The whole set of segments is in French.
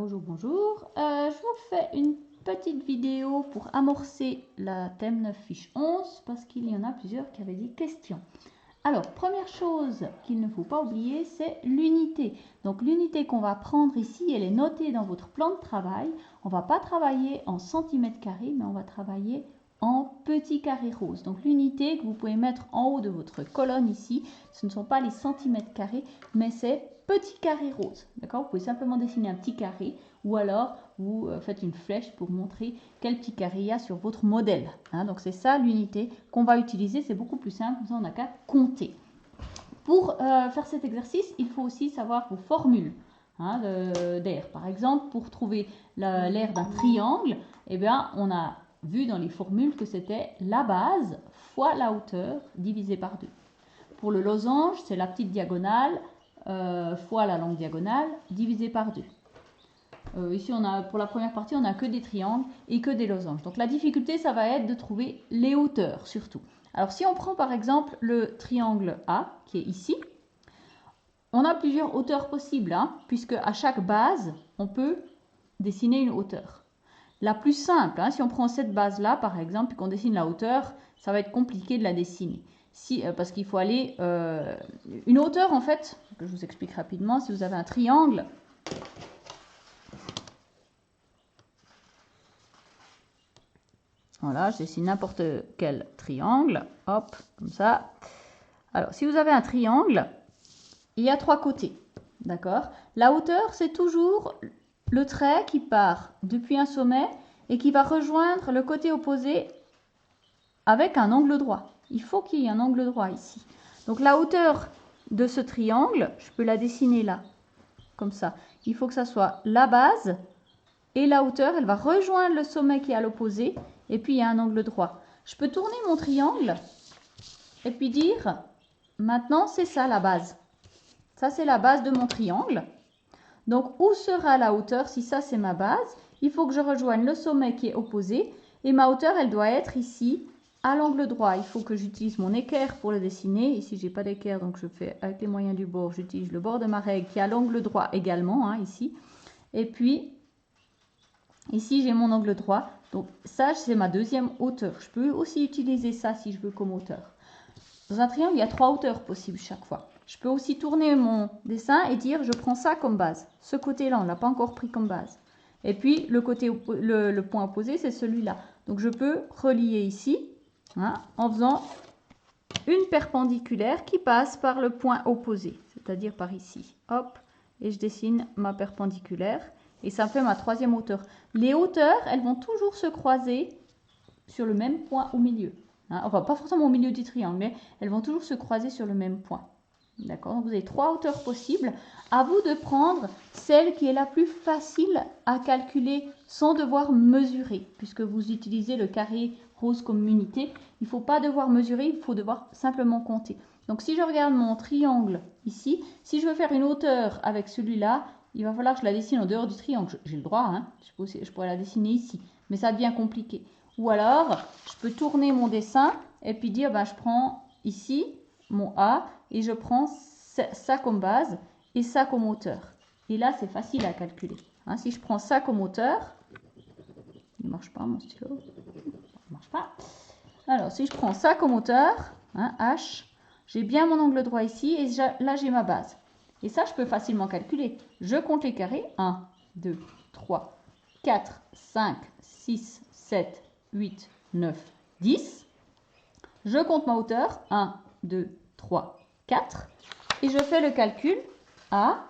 bonjour, bonjour. Je vous fais une petite vidéo pour amorcer la thème 9 fiche 11 parce qu'il y en a plusieurs qui avaient des questions. Alors, première chose qu'il ne faut pas oublier, c'est l'unité. Donc, l'unité qu'on va prendre ici, elle est notée dans votre plan de travail. On ne va pas travailler en centimètres carrés, mais on va travailler en petits carrés roses. Donc, l'unité que vous pouvez mettre en haut de votre colonne ici, ce ne sont pas les centimètres carrés, mais c'est petits carrés roses. D'accord? Vous pouvez simplement dessiner un petit carré ou alors vous faites une flèche pour montrer quel petit carré il y a sur votre modèle. Hein, donc, c'est ça l'unité qu'on va utiliser. C'est beaucoup plus simple, comme ça on n'a qu'à compter. Pour faire cet exercice, il faut aussi savoir vos formules d'air. Par exemple, pour trouver l'aire d'un triangle, eh bien, on a vu dans les formules que c'était la base fois la hauteur divisé par 2. Pour le losange, c'est la petite diagonale fois la longue diagonale divisé par 2. Ici, pour la première partie, on n'a que des triangles et que des losanges. Donc, la difficulté, ça va être de trouver les hauteurs, surtout. Alors, si on prend par exemple le triangle A, qui est ici, on a plusieurs hauteurs possibles, puisque à chaque base, on peut dessiner une hauteur. La plus simple, si on prend cette base-là, par exemple, et qu'on dessine la hauteur, ça va être compliqué de la dessiner. Parce qu'il faut aller... une hauteur, en fait, que je vous explique rapidement, si vous avez un triangle... Voilà, je dessine n'importe quel triangle. Hop, comme ça. Alors, si vous avez un triangle, il y a 3 côtés. D'accord? La hauteur, c'est toujours le trait qui part depuis un sommet et qui va rejoindre le côté opposé avec un angle droit. Il faut qu'il y ait un angle droit ici. Donc, la hauteur de ce triangle, je peux la dessiner là, comme ça. Il faut que ça soit la base et la hauteur, elle va rejoindre le sommet qui est à l'opposé. Et puis, il y a un angle droit. Je peux tourner mon triangle et puis dire, maintenant, c'est ça la base. Ça, c'est la base de mon triangle. Donc, où sera la hauteur? Si ça, c'est ma base, il faut que je rejoigne le sommet qui est opposé. Et ma hauteur, elle doit être ici, à l'angle droit. Il faut que j'utilise mon équerre pour le dessiner. Ici, je n'ai pas d'équerre, donc je fais avec les moyens du bord. J'utilise le bord de ma règle qui est à l'angle droit également, ici. Et puis, ici, j'ai mon angle droit. Donc, ça, c'est ma deuxième hauteur. Je peux aussi utiliser ça si je veux comme hauteur. Dans un triangle, il y a 3 hauteurs possibles chaque fois. Je peux aussi tourner mon dessin et dire, je prends ça comme base. Ce côté-là, on ne l'a pas encore pris comme base. Et puis, le point opposé, c'est celui-là. Donc, je peux relier ici, en faisant une perpendiculaire qui passe par le point opposé, c'est-à-dire par ici. Hop, et je dessine ma perpendiculaire. Et ça me fait ma 3e hauteur. Les hauteurs, elles vont toujours se croiser sur le même point au milieu. Enfin, pas forcément au milieu du triangle, mais elles vont toujours se croiser sur le même point. D'accord? Donc, vous avez 3 hauteurs possibles. À vous de prendre celle qui est la plus facile à calculer sans devoir mesurer, puisque vous utilisez le carré rose comme unité. Il ne faut pas devoir mesurer, il faut devoir simplement compter. Donc, si je regarde mon triangle ici, si je veux faire une hauteur avec celui-là, il va falloir que je la dessine en dehors du triangle. J'ai le droit, je pourrais la dessiner ici, mais ça devient compliqué. Ou alors, je peux tourner mon dessin et puis dire, je prends ici mon A et je prends ça comme base et ça comme hauteur. Et là, c'est facile à calculer. Si je prends ça comme hauteur, il ne marche pas mon stylo, il ne marche pas. Alors, si je prends ça comme hauteur, H, j'ai bien mon angle droit ici et là, j'ai ma base. Et ça, je peux facilement calculer. Je compte les carrés. 1, 2, 3, 4, 5, 6, 7, 8, 9, 10. Je compte ma hauteur. 1, 2, 3, 4. Et je fais le calcul. A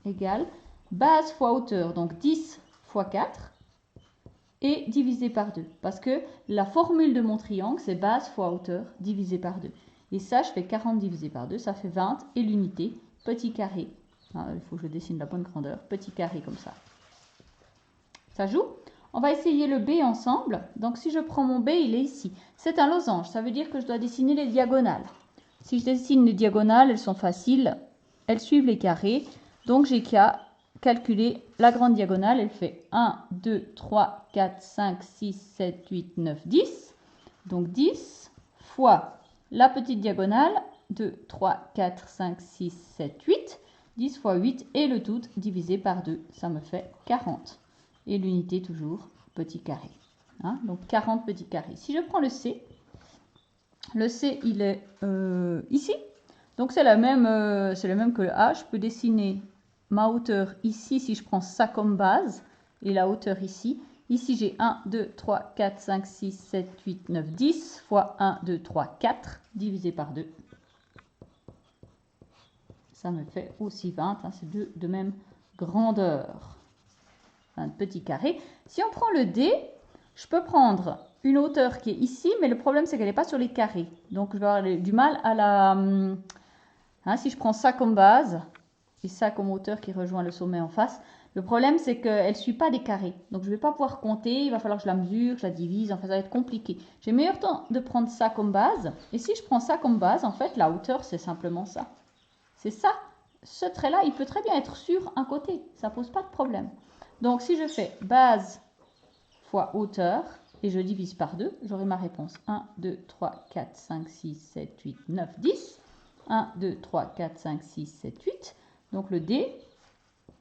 égale base fois hauteur. Donc 10 fois 4. Et divisé par 2. Parce que la formule de mon triangle, c'est base fois hauteur divisé par 2. Et ça, je fais 40 divisé par 2. Ça fait 20. Et l'unité, petit carré. Il faut que je dessine la bonne grandeur. Petit carré comme ça. Ça joue? On va essayer le B ensemble. Donc, si je prends mon B, il est ici. C'est un losange. Ça veut dire que je dois dessiner les diagonales. Si je dessine les diagonales, elles sont faciles. Elles suivent les carrés. Donc, j'ai qu'à calculer la grande diagonale. Elle fait 1, 2, 3, 4, 5, 6, 7, 8, 9, 10. Donc, 10 fois la petite diagonale. 2, 3, 4, 5, 6, 7, 8. 10 fois 8 et le tout divisé par 2, ça me fait 40. Et l'unité toujours petit carré. Hein, donc 40 petits carrés. Si je prends le C il est ici. Donc c'est le même que le H. Je peux dessiner ma hauteur ici si je prends ça comme base et la hauteur ici. Ici j'ai 1, 2, 3, 4, 5, 6, 7, 8, 9, 10 fois 1, 2, 3, 4 divisé par 2. Ça me fait aussi 20, hein, c'est deux de même grandeur. Un petit carré. Si on prend le D, je peux prendre une hauteur qui est ici, mais le problème c'est qu'elle n'est pas sur les carrés. Donc je vais avoir du mal à la... Hein, si je prends ça comme base, et ça comme hauteur qui rejoint le sommet en face, le problème c'est qu'elle ne suit pas des carrés. Donc je ne vais pas pouvoir compter, il va falloir que je la mesure, je la divise, enfin ça va être compliqué. J'ai meilleur temps de prendre ça comme base, et si je prends ça comme base, en fait la hauteur c'est simplement ça. C'est ça, ce trait-là, il peut très bien être sur un côté, ça ne pose pas de problème. Donc si je fais base fois hauteur, et je divise par 2, j'aurai ma réponse. 1, 2, 3, 4, 5, 6, 7, 8, 9, 10. 1, 2, 3, 4, 5, 6, 7, 8. Donc le D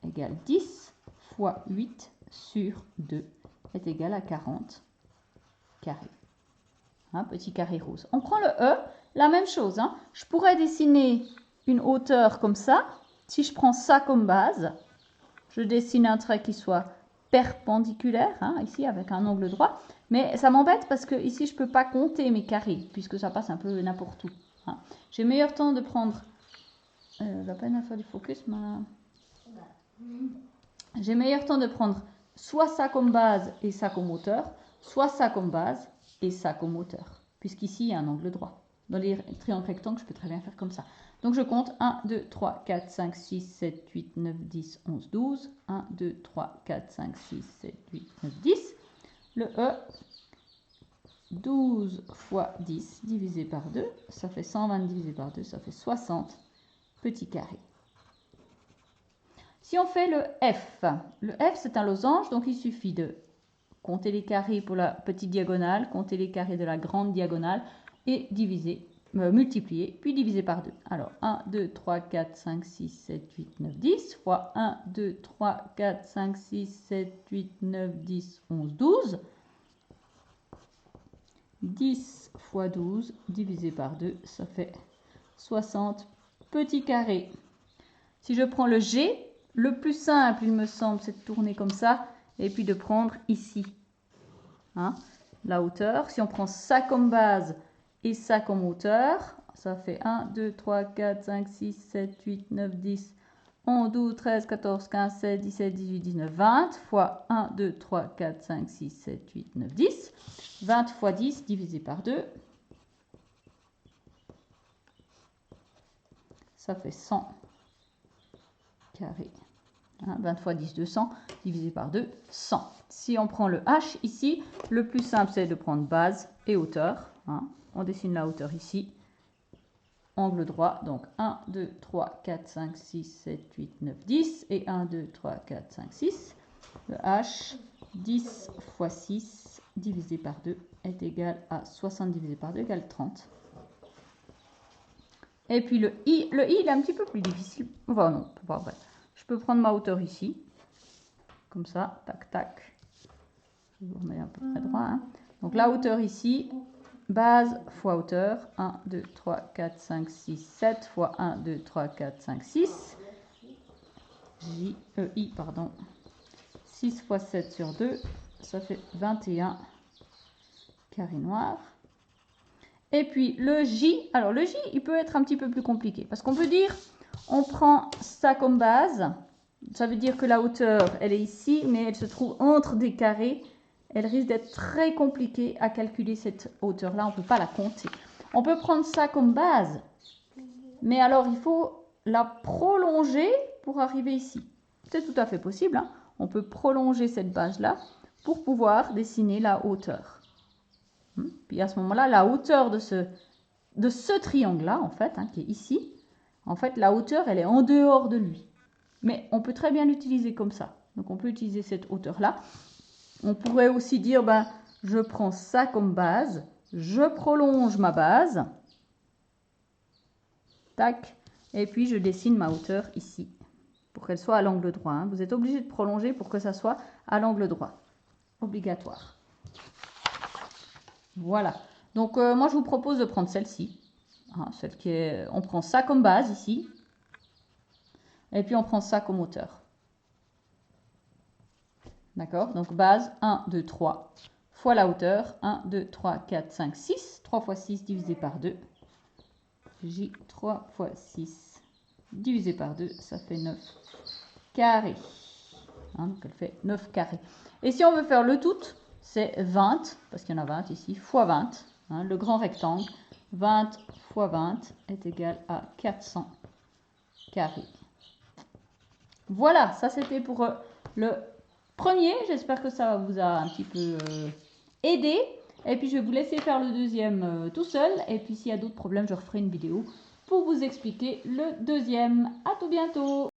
égale 10 fois 8 sur 2 est égal à 40 carrés. Un petit carré rose. On prend le E, la même chose. Hein. Je pourrais dessiner une hauteur comme ça. Si je prends ça comme base, je dessine un trait qui soit perpendiculaire, hein, ici avec un angle droit. Mais ça m'embête parce que ici je ne peux pas compter mes carrés, puisque ça passe un peu n'importe où. Hein. J'ai meilleur temps de prendre... la peine à faire du focus, mais... J'ai meilleur temps de prendre soit ça comme base et ça comme hauteur, soit ça comme base et ça comme hauteur, puisqu'ici il y a un angle droit. Dans les triangles rectangles, je peux très bien faire comme ça. Donc je compte 1, 2, 3, 4, 5, 6, 7, 8, 9, 10, 11, 12. 1, 2, 3, 4, 5, 6, 7, 8, 9, 10. Le E, 12 fois 10 divisé par 2, ça fait 120 divisé par 2, ça fait 60 petits carrés. Si on fait le F c'est un losange, donc il suffit de compter les carrés pour la petite diagonale, compter les carrés de la grande diagonale et diviser, multiplier, puis diviser par 2. Alors 1, 2, 3, 4, 5, 6, 7, 8, 9, 10 fois 1, 2, 3, 4, 5, 6, 7, 8, 9, 10, 11, 12. 10 fois 12 divisé par 2, ça fait 60 petits carrés. Si je prends le G, le plus simple, il me semble, c'est de tourner comme ça et puis de prendre ici hein, la hauteur. Si on prend ça comme base et ça comme hauteur, ça fait 1, 2, 3, 4, 5, 6, 7, 8, 9, 10, 11, 12, 13, 14, 15, 16, 17, 18, 19, 20 fois 1, 2, 3, 4, 5, 6, 7, 8, 9, 10. 20 fois 10 divisé par 2. Ça fait 100 carrés. Hein, 20 fois 10, 200, divisé par 2, 100. Si on prend le H ici, le plus simple c'est de prendre base et hauteur. Hein. On dessine la hauteur ici. Angle droit, donc 1, 2, 3, 4, 5, 6, 7, 8, 9, 10. Et 1, 2, 3, 4, 5, 6. Le H, 10 fois 6 divisé par 2 est égal à 60 divisé par 2 égale 30. Et puis le I il est un petit peu plus difficile. Enfin non, pas vrai. Je peux prendre ma hauteur ici, comme ça, tac, tac. Je vous remets un peu près droit. Hein. Donc la hauteur ici, base fois hauteur, 1, 2, 3, 4, 5, 6, 7 fois 1, 2, 3, 4, 5, 6. I, pardon. 6 fois 7 sur 2, ça fait 21 carrés noirs. Et puis le J, alors le J, il peut être un petit peu plus compliqué, parce qu'on peut dire... On prend ça comme base, ça veut dire que la hauteur, elle est ici, mais elle se trouve entre des carrés. Elle risque d'être très compliquée à calculer cette hauteur-là, on ne peut pas la compter. On peut prendre ça comme base, mais alors il faut la prolonger pour arriver ici. C'est tout à fait possible, hein. On peut prolonger cette base-là pour pouvoir dessiner la hauteur. Puis à ce moment-là, la hauteur de ce triangle-là, en fait, hein, qui est ici, en fait, la hauteur, elle est en dehors de lui. Mais on peut très bien l'utiliser comme ça. Donc, on peut utiliser cette hauteur-là. On pourrait aussi dire, ben, je prends ça comme base. Je prolonge ma base. Tac. Et puis, je dessine ma hauteur ici. pour qu'elle soit à l'angle droit. Hein. Vous êtes obligé de prolonger pour que ça soit à l'angle droit. Obligatoire. Voilà. Donc, moi, je vous propose de prendre celle-ci. Hein, celle qui est... On prend ça comme base ici. Et puis, on prend ça comme hauteur. D'accord? Donc, base 1, 2, 3 fois la hauteur. 1, 2, 3, 4, 5, 6. 3 fois 6 divisé par 2. J, 3 fois 6 divisé par 2, ça fait 9 carrés. Hein, donc, elle fait 9 carrés. Et si on veut faire le tout, c'est 20, parce qu'il y en a 20 ici, fois 20. Hein, le grand rectangle, 20 fois 20 est égal à 400 carrés. Voilà, ça c'était pour le premier. J'espère que ça vous a un petit peu aidé. Et puis je vais vous laisser faire le deuxième tout seul. Et puis s'il y a d'autres problèmes, je referai une vidéo pour vous expliquer le deuxième. À tout bientôt!